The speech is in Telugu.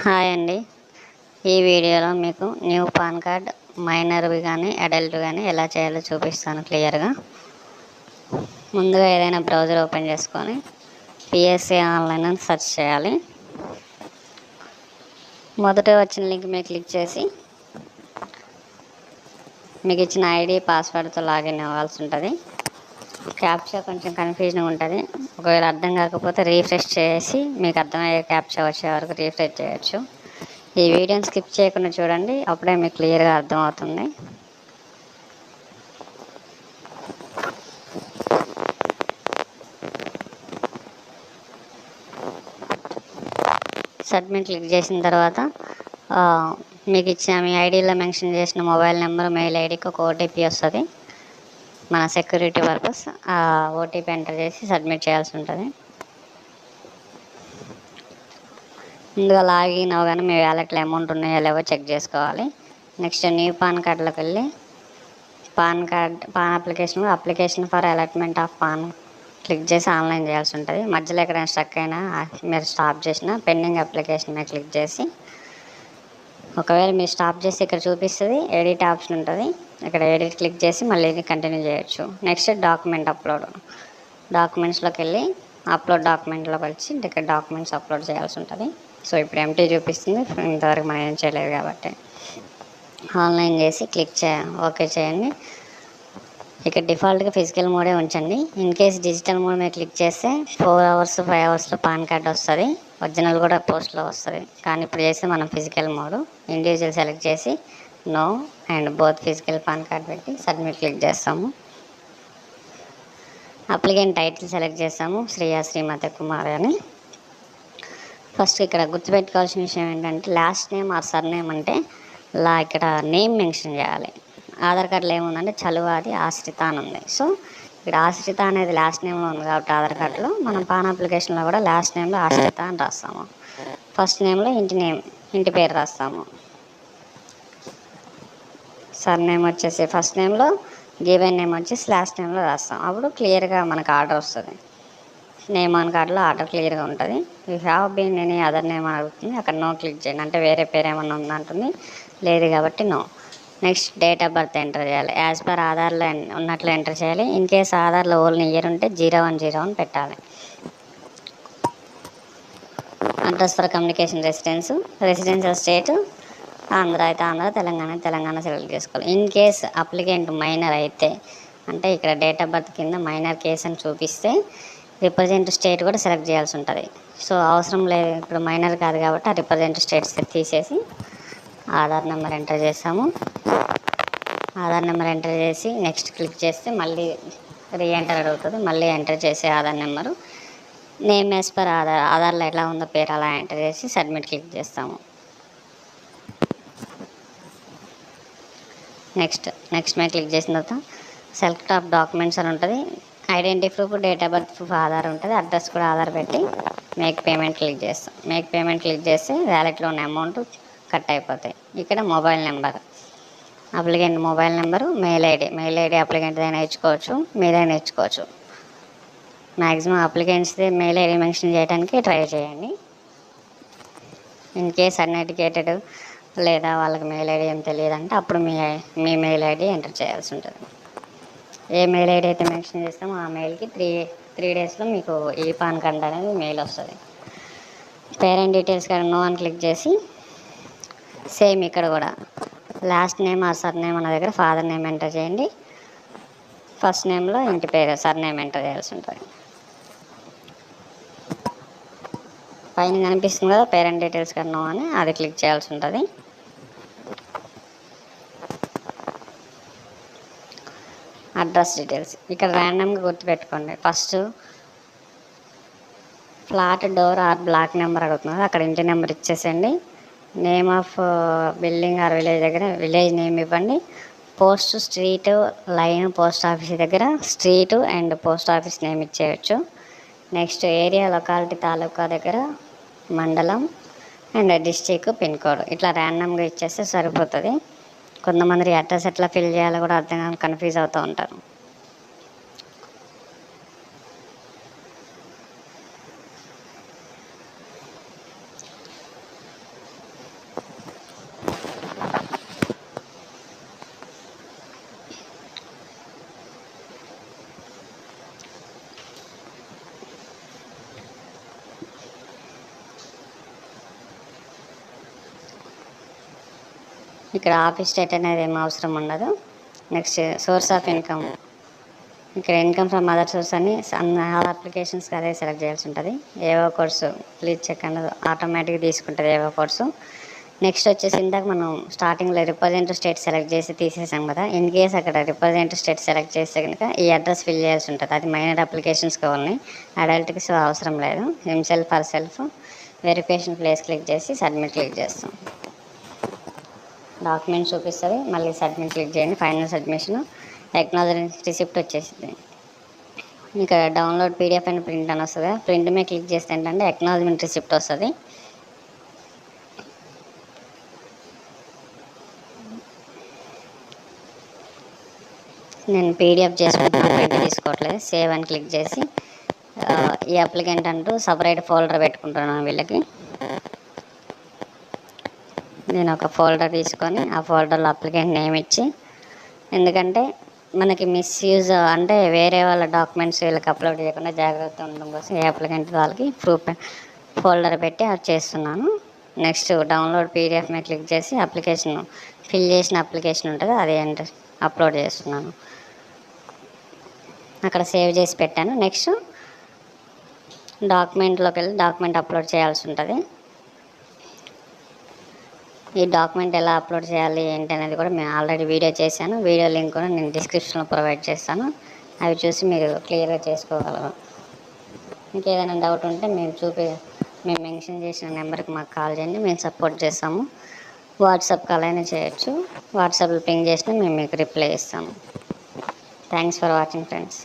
హాయ్ అండి. ఈ వీడియోలో మీకు న్యూ పాన్ కార్డ్ మైనర్వి కానీ అడల్ట్ కానీ ఎలా చేయాలో చూపిస్తాను క్లియర్గా. ముందుగా ఏదైనా బ్రౌజర్ ఓపెన్ చేసుకొని పిఎస్సి ఆన్లైన్ అని సెర్చ్ చేయాలి. మొదట వచ్చిన లింక్ మీద క్లిక్ చేసి మీకు ఇచ్చిన ఐడి పాస్వర్డ్తో లాగిన్ అవ్వాల్సి ఉంటుంది. క్యాప్చా కొంచెం కన్ఫ్యూజన్ ఉంటుంది. ఒకవేళ అర్థం కాకపోతే రీఫ్రెష్ చేసి మీకు అర్థమయ్యే క్యాప్చా వచ్చే వరకు రీఫ్రెష్ చేయొచ్చు. ఈ వీడియోని స్కిప్ చేయకుండా చూడండి, అప్పుడే మీకు క్లియర్గా అర్థమవుతుంది. సబ్మిట్ క్లిక్ చేసిన తర్వాత మీకు ఇచ్చిన మీ ఐడిలో మెన్షన్ చేసిన మొబైల్ నెంబర్, మెయిల్ ఐడికి ఒక ఓటీపీ వస్తుంది. మన సెక్యూరిటీ పర్పస్ ఆ ఓటీపీ ఎంటర్ చేసి సబ్మిట్ చేయాల్సి ఉంటుంది. ముందుగా లాగిన్ అవగానే మీ వ్యాలెట్లో అమౌంట్ ఉన్నాయో లేవో చెక్ చేసుకోవాలి. నెక్స్ట్ న్యూ పాన్ కార్డులోకి వెళ్ళి pan application for allotment of pan click చేసి ఆన్లైన్ చేయాల్సి ఉంటుంది. మధ్యలో ఎక్కడైనా స్ట్రక్ అయినా మీరు స్టాప్ చేసిన పెండింగ్ అప్లికేషన్ మీద క్లిక్ చేసి, ఒకవేళ మీరు స్టాప్ చేసి ఇక్కడ చూపిస్తుంది ఎడిట్ ఆప్షన్ ఉంటుంది. ఇక్కడ ఎడిట్ క్లిక్ చేసి మళ్ళీ కంటిన్యూ చేయొచ్చు. నెక్స్ట్ డాక్యుమెంట్స్లోకి వెళ్ళి అప్లోడ్ డాక్యుమెంట్లోకి వచ్చి ఇక్కడ డాక్యుమెంట్స్ అప్లోడ్ చేయాల్సి ఉంటుంది. సో ఇప్పుడు ఎంటీ చూపిస్తుంది, ఇంతవరకు మనం ఏం చేయలేదు కాబట్టి ఆన్లైన్ చేసి ఓకే చేయండి. ఇక్కడ డిఫాల్ట్గా ఫిజికల్ మోడే ఉంచండి. ఇన్ కేస్ డిజిటల్ మోడ్ మీద క్లిక్ చేస్తే 4 అవర్స్ 5 అవర్స్లో పాన్ కార్డ్ వస్తుంది. ఒరిజినల్ కూడా పోస్ట్లో వస్తుంది. కానీ ఇప్పుడు చేస్తే మనం ఫిజికల్ మోడ్ ఇండివిజువల్ సెలెక్ట్ చేసి no and both physical PAN card పెట్టి సబ్మిట్ క్లిక్ చేస్తాము. అప్లికెంట్ టైటిల్ సెలెక్ట్ చేస్తాము, శ్రీయా శ్రీమతి కుమార్ అని. ఫస్ట్ ఇక్కడ గుర్తుపెట్టుకోవాల్సిన విషయం ఏంటంటే last name or sir name అంటే ఇక్కడ నేమ్ మెన్షన్ చేయాలి. ఆధార్ కార్డులో ఏముందంటే చలువాది ఆశ్రిత అని ఉంది. సో ఇక్కడ ఆశ్రిత అనేది లాస్ట్ నేమ్లో ఉంది కాబట్టి ఆధార్ కార్డులో మనం పాన్ అప్లికేషన్లో కూడా లాస్ట్ నేమ్లో ఆశ్రిత అని రాస్తాము. ఫస్ట్ నేమ్లో ఇంటి పేరు రాస్తాము. సర్ నేమ్ వచ్చేసి ఫస్ట్ నేమ్లో, గివెన్ నేమ్ వచ్చేసి లాస్ట్ నేమ్లో రాస్తాం. అప్పుడు క్లియర్గా మనకు ఆర్డర్ వస్తుంది. నేమ్ ఆన్ కార్డులో ఆర్డర్ క్లియర్గా ఉంటుంది. You have been any other name అని అడుగుతుంది. అక్కడ నో క్లిక్ చేయండి, అంటే వేరే పేరు ఏమన్నా ఉందంటుంది. లేదు కాబట్టి no. Next date of birth enter చేయాలి. యాజ్ పర్ ఆధార్లో ఉన్నట్లు ఎంటర్ చేయాలి. ఇన్ కేస్ ఆధార్లో ఓన్లీ ఇయర్ ఉంటే 0101 పెట్టాలి. Address for communication residential state Andhra అయితే ఆంధ్ర, తెలంగాణ సెలెక్ట్ చేసుకోవాలి. ఇన్ కేస్ అప్లికెంట్ మైనర్ అయితే, అంటే ఇక్కడ డేట్ ఆఫ్ బర్త్ కింద మైనర్ కేస్ అని చూపిస్తే రిప్రజెంట్ స్టేట్ కూడా సెలెక్ట్ చేయాల్సి ఉంటుంది. సో అవసరం లేదు, ఇప్పుడు మైనర్ కాదు కాబట్టి ఆ రిప్రజెంట్ స్టేట్స్ తీసేసి ఆధార్ నెంబర్ ఎంటర్ చేస్తాము. ఆధార్ నెంబర్ ఎంటర్ చేసి నెక్స్ట్ క్లిక్ చేస్తే మళ్ళీ రీఎంటర్ అడుగుతుంది. మళ్ళీ ఎంటర్ చేసి Aadhaar number, name as per ఆధార్లో ఎలా ఉందో పేరు అలా ఎంటర్ చేసి సబ్మిట్ క్లిక్ చేస్తాము. నెక్స్ట్ మీద క్లిక్ చేసిన తర్వాత సెలెక్ట్ ఆఫ్ డాక్యుమెంట్స్ అని ఉంటుంది. Identity proof, date of birth proof Aadhaar ఉంటుంది. అడ్రస్ కూడా ఆధార్ పెట్టి మేక్ పేమెంట్ క్లిక్ చేస్తాం. మేక్ పేమెంట్ క్లిక్ చేస్తే వ్యాలెట్లో ఉన్న అమౌంట్ కట్ అయిపోతాయి. ఇక్కడ mobile number, applicant mobile number, mail ID applicant అయినా ఇచ్చుకోవచ్చు, మీరైనా ఇచ్చుకోవచ్చు. మ్యాక్సిమం అప్లికెంట్స్ది మెయిల్ ఐడి మెన్షన్ చేయడానికి ట్రై చేయండి. ఇన్ కేస్ అన్ఎడ్యుకేటెడ్ లేదా వాళ్ళకి మెయిల్ ఐడి ఏం తెలియదంటే అప్పుడు మీ మెయిల్ ఐడి ఎంటర్ చేయాల్సి ఉంటుంది. ఏ మెయిల్ ఐడి అయితే మెన్షన్ చేస్తామో ఆ మెయిల్కి త్రీ డేస్లో మీకు ఈ పాన్ కార్డ్ అనేది మెయిల్ వస్తుంది. పేరెంట్ డీటెయిల్స్ కానీ నో అని క్లిక్ చేసి సేమ్ ఇక్కడ కూడా last name or sir name అన్న దగ్గర ఫాదర్ నేమ్ ఎంటర్ చేయండి. ఫస్ట్ నేమ్లో ఇంటి పేరు, సర్ నేమ్ ఎంటర్ చేయాల్సి ఉంటుంది. పైన కనిపిస్తుంది కదా పేరెంట్ డీటెయిల్స్ కానీ నో అని, అది క్లిక్ చేయాల్సి ఉంటుంది. అడ్రస్ డీటెయిల్స్ ఇక్కడ ర్యాండమ్గా గుర్తుపెట్టుకోండి. First flat, door or block number అడుగుతుంది, అక్కడ ఇంటి నెంబర్ ఇచ్చేసేయండి. Name of building or village దగ్గర విలేజ్ నేమ్ ఇవ్వండి. Post, street, line, post office దగ్గర street and post office name ఇచ్చేయచ్చు. నెక్స్ట్ ఏరియా, లొకాలిటీ, తాలూకా దగ్గర మండలం అండ్ డిస్టిక్, పిన్ కోడ్ ఇట్లా ర్యాండమ్గా ఇచ్చేస్తే సరిపోతుంది. కొంతమంది అడ్రస్ ఎట్లా ఫిల్ చేయాలో కూడా అర్థం కాని కన్ఫ్యూజ్ అవుతూ ఉంటారు. ఇక్కడ ఆఫీస్ స్టేట్ అనేది ఏం అవసరం ఉండదు. నెక్స్ట్ సోర్స్ ఆఫ్ ఇన్కమ్, ఇక్కడ ఇన్కమ్ ఫ్రమ్ అదర్ సోర్స్ అని ఆల్ అప్లికేషన్స్కి అదే సెలెక్ట్ చేయాల్సి ఉంటుంది. ఏవో కోర్సు ప్లీజ్ చెక్ అన్నది ఆటోమేటిక్గా తీసుకుంటుంది ఏవో కోర్సు. నెక్స్ట్ వచ్చేసి ఇందాక మనం స్టార్టింగ్లో రిప్రజెంటేటివ్ స్టేట్ సెలెక్ట్ చేసి తీసేసాం కదా. ఇన్ కేస్ అక్కడ రిప్రజెంటేటివ్ స్టేట్ సెలెక్ట్ చేస్తే కనుక ఈ అడ్రస్ ఫిల్ చేయాల్సి ఉంటుంది. అది మైనర్ అప్లికేషన్స్కి ఓన్లీ, అడల్ట్కి సో అవసరం లేదు. Himself for self verification place click చేసి సబ్మిట్ క్లిక్ చేస్తాం. డాక్యుమెంట్ చూపిస్తుంది, మళ్ళీ సబ్మిట్ క్లిక్ చేయండి. ఫైనల్ సబ్మిషన్ ఎక్నాలజ్మెంట్ రిసిప్ట్ వచ్చేసింది. ఇక్కడ డౌన్లోడ్ పీడిఎఫ్ అండ్ ప్రింట్ అని వస్తుంది. ప్రింట్ మీద క్లిక్ చేస్తే ఏంటంటే ఎక్నాలజ్మెంట్ రిసిప్ట్ వస్తుంది. నేను పీడిఎఫ్ చేసుకుంటున్నాను, ప్రింట్ తీసుకోవట్లేదు. సేవ్ అని క్లిక్ చేసి ఈ అప్లికెంట్ అంటూ సపరేట్ ఫోల్డర్ పెట్టుకుంటున్నాను. వీళ్ళకి నేను ఒక ఫోల్డర్ తీసుకొని ఆ ఫోల్డర్లో అప్లికెంట్ నేమ్ ఇచ్చి, ఎందుకంటే మనకి మిస్యూజ్ అంటే వేరే వాళ్ళ డాక్యుమెంట్స్ వీళ్ళకి అప్లోడ్ చేయకుండా జాగ్రత్త ఉండడం కోసం ఏ అప్లికెంట్ వాళ్ళకి ప్రూఫ్ ఫోల్డర్ పెట్టి అది చేస్తున్నాను. నెక్స్ట్ డౌన్లోడ్ పీడిఎఫ్ మీద క్లిక్ చేసి అప్లికేషన్ ఫిల్ చేసిన అప్లికేషన్ ఉంటుంది అది అప్లోడ్ చేస్తున్నాను. అక్కడ సేవ్ చేసి పెట్టాను. నెక్స్ట్ డాక్యుమెంట్లోకి వెళ్ళి డాక్యుమెంట్ అప్లోడ్ చేయాల్సి ఉంటుంది. ఈ డాక్యుమెంట్ ఎలా అప్లోడ్ చేయాలి ఏంటి అనేది కూడా మేము ఆల్రెడీ వీడియో చేశాను. వీడియో లింక్ కూడా నేను డిస్క్రిప్షన్లో ప్రొవైడ్ చేస్తాను. అవి చూసి మీరు క్లియర్గా చేసుకోగలరు. ఇంకేదైనా డౌట్ ఉంటే మేము మెన్షన్ చేసిన నెంబర్కి మాకు కాల్ చేయండి, మేము సపోర్ట్ చేస్తాము. వాట్సాప్ కాల్ అయినా చేయొచ్చు. వాట్సాప్లో పింగ్ చేసినా మేము మీకు రిప్లై ఇస్తాము. Thanks for watching friends.